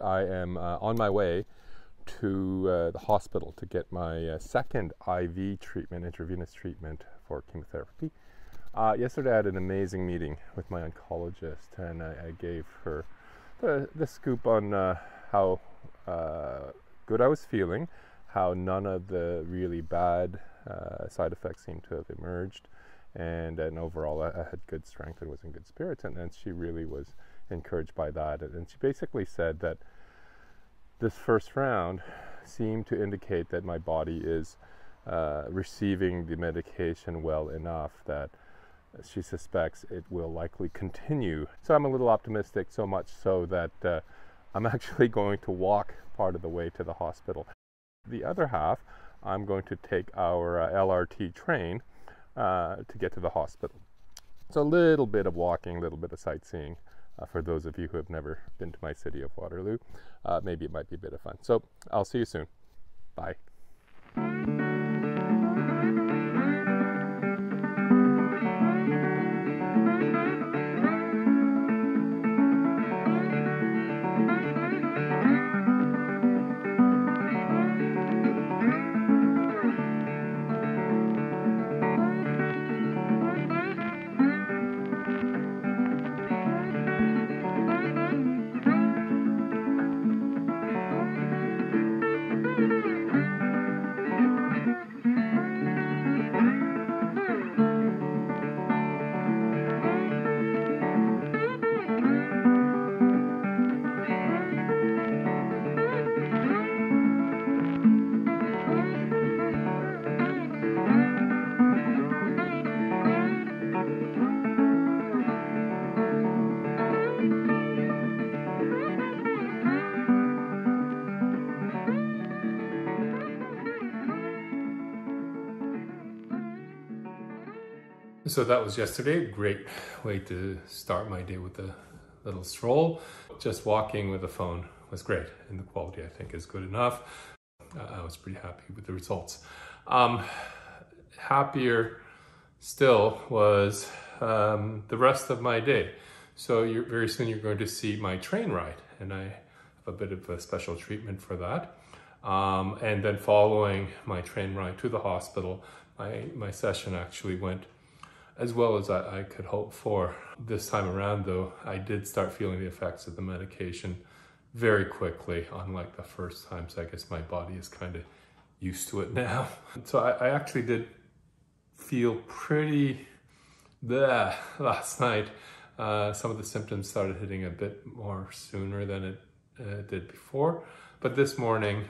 I am on my way to the hospital to get my second IV treatment, intravenous treatment for chemotherapy. Yesterday I had an amazing meeting with my oncologist, and I gave her the scoop on how good I was feeling, how none of the really bad side effects seemed to have emerged, and overall I had good strength and was in good spirits, and she really was encouraged by that. And she basically said that this first round seemed to indicate that my body is receiving the medication well enough that she suspects it will likely continue. So I'm a little optimistic, so much so that I'm actually going to walk part of the way to the hospital. The other half, I'm going to take our LRT train to get to the hospital. So a little bit of walking, a little bit of sightseeing. For those of you who have never been to my city of Waterloo, maybe it might be a bit of fun. So I'll see you soon. Bye. So that was yesterday. Great way to start my day with a little stroll. Just walking with the phone was great, and the quality I think is good enough. I was pretty happy with the results. Happier still was the rest of my day. So very soon you're going to see my train ride, and I have a bit of a special treatment for that. And then following my train ride to the hospital, my session actually went as well as I could hope for. This time around though, I did start feeling the effects of the medication very quickly, unlike the first time, so I guess my body is kind of used to it now. So I actually did feel pretty bleh last night. Some of the symptoms started hitting a bit more sooner than it did before, but this morning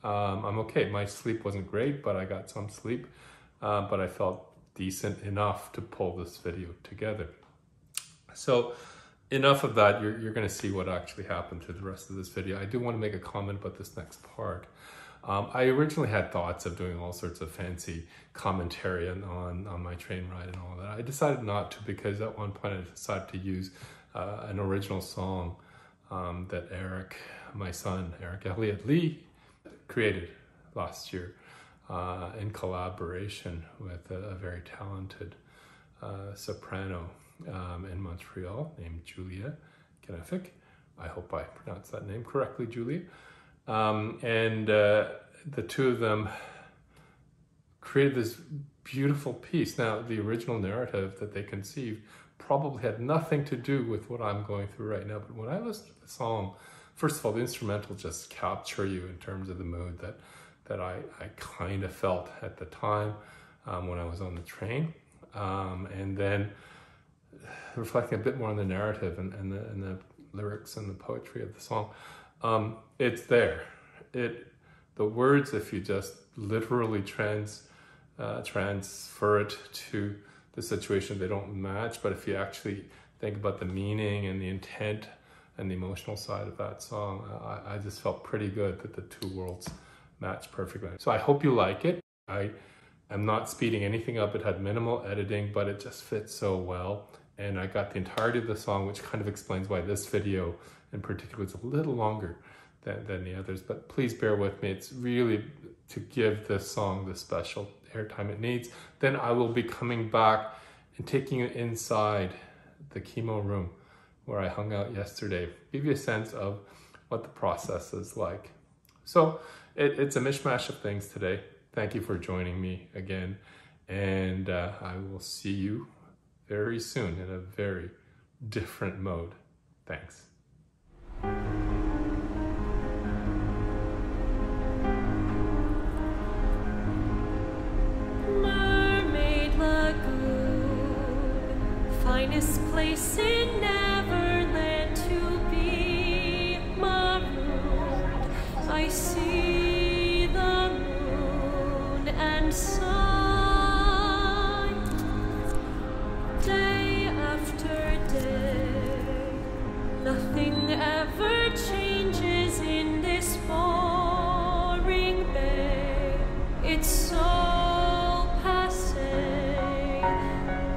I'm okay. My sleep wasn't great, but I got some sleep, but I felt decent enough to pull this video together. So enough of that. You're going to see what actually happened through the rest of this video. I do want to make a comment about this next part. I originally had thoughts of doing all sorts of fancy commentary on my train ride and all that. I decided not to, because at one point I decided to use an original song that Eric, my son, Eric Elliott Lee, created last year. In collaboration with a very talented soprano in Montreal named Julia Kenefic. I hope I pronounced that name correctly, Julia. And the two of them created this beautiful piece. Now, the original narrative that they conceived probably had nothing to do with what I'm going through right now. But when I listen to the song, first of all, the instrumental just capture you in terms of the mood that I kind of felt at the time when I was on the train, and then reflecting a bit more on the narrative and the lyrics and the poetry of the song. It's there. The words, if you just literally transfer it to the situation, they don't match. But if you actually think about the meaning and the intent and the emotional side of that song, I just felt pretty good that the two worlds match perfectly. So I hope you like it. I am not speeding anything up. It had minimal editing, but it just fits so well. And I got the entirety of the song, which kind of explains why this video in particular is a little longer than the others. But please bear with me. It's really to give this song the special airtime it needs. Then I will be coming back and taking you inside the chemo room where I hung out yesterday. Give you a sense of what the process is like. So it's a mishmash of things today. Thank you for joining me again. And I will see you very soon in a very different mode. Thanks. Mermaid Lagoon, finest place in Neverland to be marooned. I see the moon and sun, day after day. Nothing ever changes in this boring bay. It's so passe.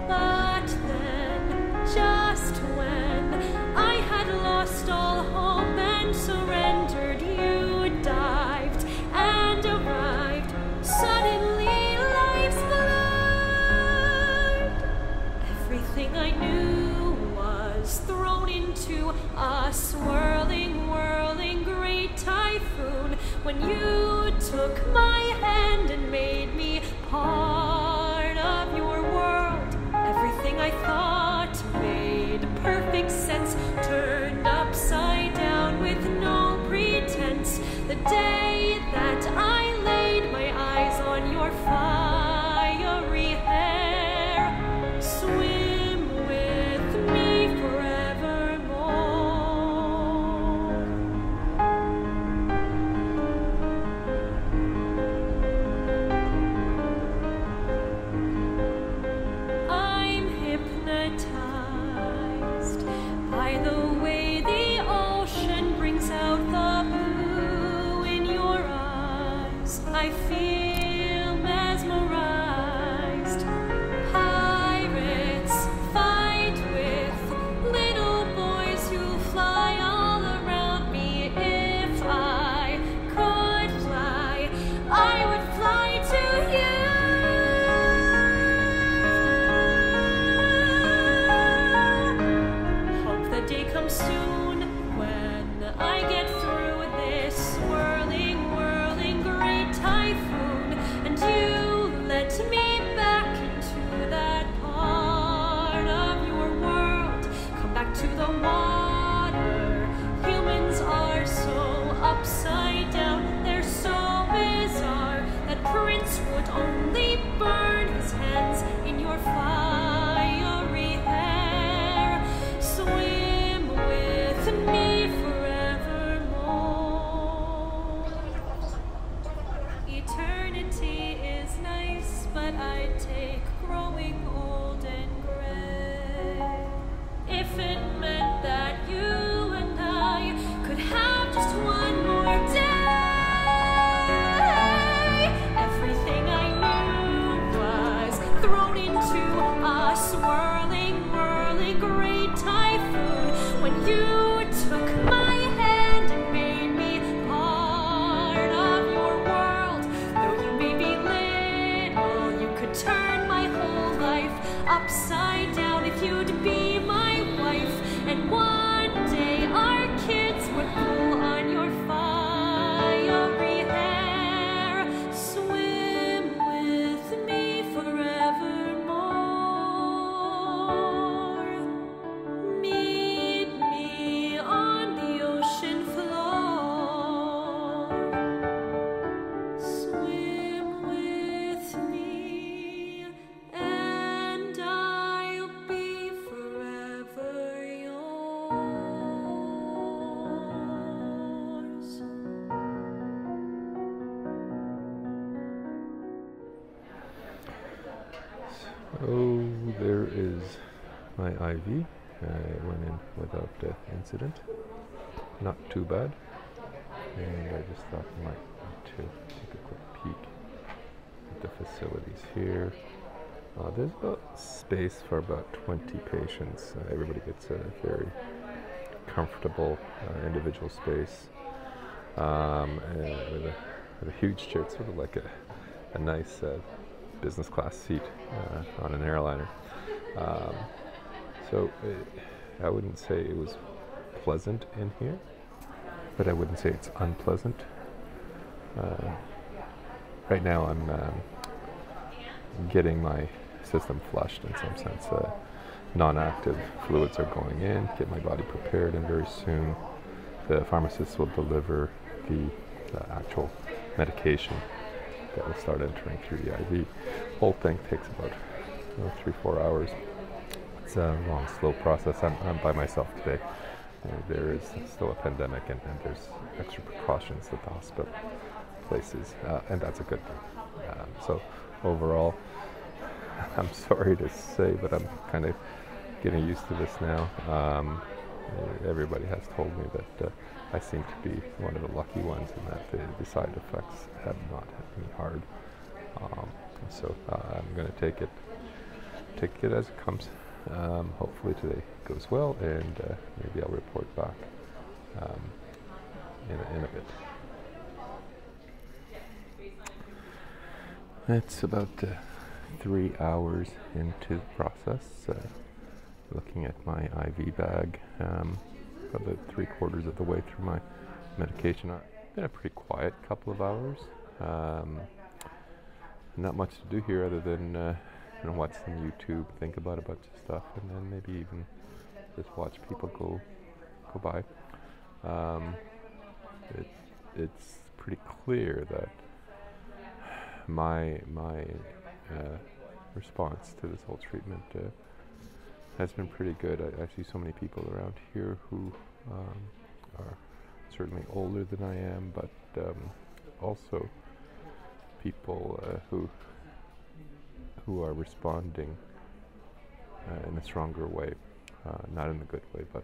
But then, just when I had lost all hope and surrendered, you dived and arrived. Suddenly life's blurred. Everything I knew was thrown into a swirling, whirling great typhoon when you took my hand and made me part of your world. Everything I thought made perfect sense turned upside down with no pretense. The day that I laid my eyes on your fiery hair, swim with me forevermore. I'm hypnotized by the way the ocean brings out the blue in your eyes. I feel mesmerized. Pirates fight with little boys who fly all around me. If I could fly, I would fly to you. Hope the day comes soon when I get through this swirling, whirling great typhoon, and you let me back into that part of your world. Come back to the water. Humans are so upside down, they're so bizarre that Prince would only burn his hands in your fiery hair. Swim with me forevermore. Eternity is nice, but I'd take growing old and gray. If it meant that you and I could have just one more day. Everything I knew was thrown into a swirling, whirling great typhoon when you took my hand and made me part of your world. Though you may be little, you could turn my whole life upside down if you'd be my wife. And one day our kids would pull on your fiery hair. Swim with me forevermore. Meet me on the ocean floor. Swim with me, and I'll be forever yours. Oh, there is my IV. I went in without incident. Not too bad. And I just thought I might want to take a quick peek at the facilities here. There's about space for about 20 patients. Everybody gets a very comfortable individual space. And with a huge chair. It's sort of like a nice business class seat on an airliner. So I wouldn't say it was pleasant in here. but I wouldn't say it's unpleasant. Right now I'm getting my system flushed in some sense. Non-active fluids are going in, get my body prepared, and very soon the pharmacist will deliver the actual medication that will start entering through the IV. Whole thing takes about 3-4 hours. It's a long, slow process. I'm by myself today. There is still a pandemic, and there's extra precautions that the hospital places, and that's a good thing. So overall, I'm sorry to say, but I'm kind of getting used to this now. Everybody has told me that I seem to be one of the lucky ones, and that the side effects have not hit me hard. So I'm going to take it as it comes. Hopefully today goes well, and maybe I'll report back in a bit. It's about 3 hours into the process. Looking at my IV bag, about 3/4 of the way through my medication. It's been a pretty quiet couple of hours. Not much to do here other than watch some YouTube, think about a bunch of stuff, and then maybe even just watch people go by. It's pretty clear that my response to this whole treatment has been pretty good. I see so many people around here who are certainly older than I am, but also people who are responding in a stronger way, not in a good way, but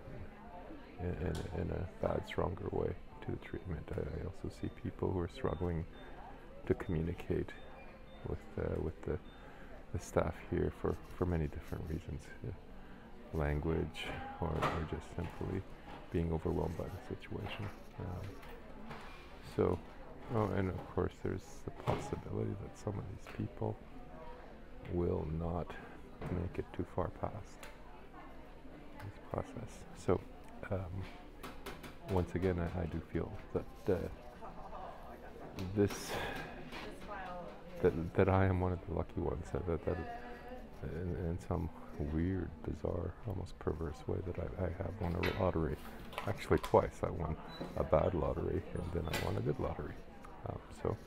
in a bad, stronger way to the treatment. I also see people who are struggling to communicate with the staff here for many different reasons. Language, or just simply being overwhelmed by the situation. And of course there's the possibility that some of these people will not make it too far past this process. So once again, I do feel that that I am one of the lucky ones, that in some weird, bizarre, almost perverse way, that I have won a lottery. Actually twice. I won a bad lottery, and then I won a good lottery. So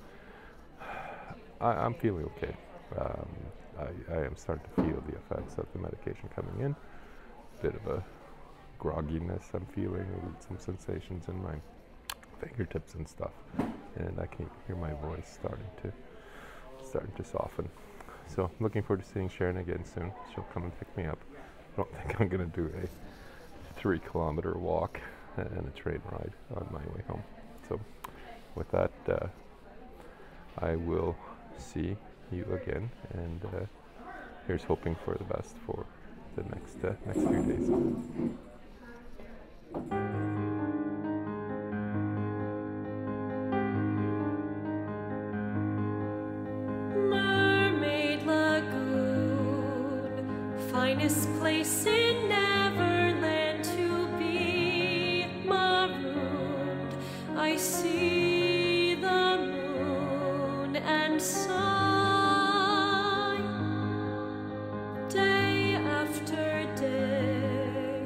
I'm feeling okay. I am starting to feel the effects of the medication coming in. Bit of a grogginess I'm feeling, some sensations in my fingertips and stuff, and I can hear my voice starting to soften. So I'm looking forward to seeing Sharon again soon. She'll come and pick me up. I don't think I'm going to do a 3-kilometer walk and a train ride on my way home. So with that, I will see you again, and here's hoping for the best for the next few days. Finest place in Neverland to be marooned. I see the moon and sigh. Day after day,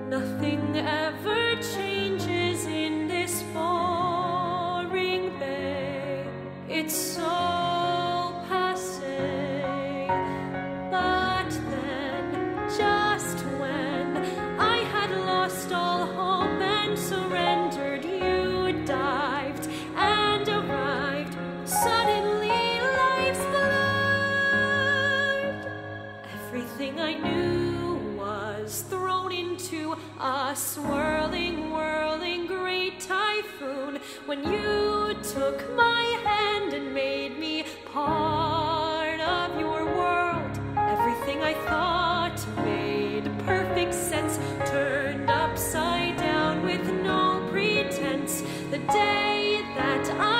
nothing ever changes in this boring bay. It's so a swirling, whirling great typhoon, when you took my hand and made me part of your world. Everything I thought made perfect sense turned upside down with no pretense. The day that I